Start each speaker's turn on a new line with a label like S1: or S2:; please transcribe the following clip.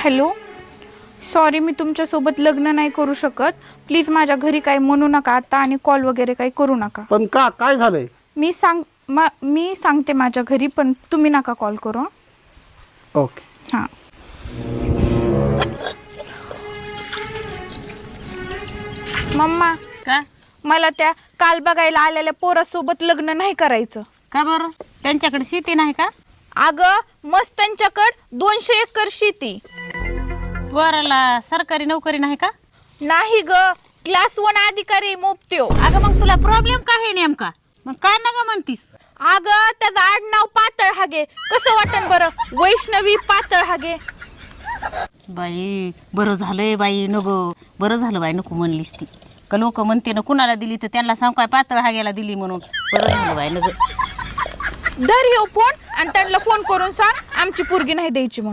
S1: Hello, sorry मी तुमच्यासोबत लग्न नाही करू शकत. प्लीज माझ्या घरी काही म्हणू नका आता आणि कॉल वगैरे काही करू नका.
S2: पण का काय झालंय?
S1: मी सांगते माझ्या घरी, पण तुम्ही नका कॉल करू हं?
S2: ओके.
S1: हां. मम्मा,
S3: का
S1: मला त्या काल बघायला आलेल्या पोरासोबत लग्न नाही करायचं.
S3: का बरं? त्यांच्याकडे शेती नाही का?
S1: अगं मस्त त्यांच्याकडं 200 एकर शेती.
S3: पोराला सरकारी नोकरी नाही का?
S1: नाही ग, क्लास 1 अधिकारी मोपत्यो.
S3: अगं मग तुला प्रॉब्लेम काय आहे नेमका? मग काय नका म्हणतीस?
S1: अगं त्याचं आडनाव पातळ हागे. कसं वाटन बरं? वैष्णवी पातळ हागे.
S3: बाई बरं झालंय बाई, नको बरं झालं बाई, नको म्हणलीस ती. का लोक म्हणते ना कुणाला दिली तर त्यांना सांग काय पातळ हाग्याला दिली म्हणून. बरं झालं बाई, नको.
S1: धर येऊ फोन आणि त्यांना फोन करून सांग आमची पोरगी नाही द्यायची म्हणून.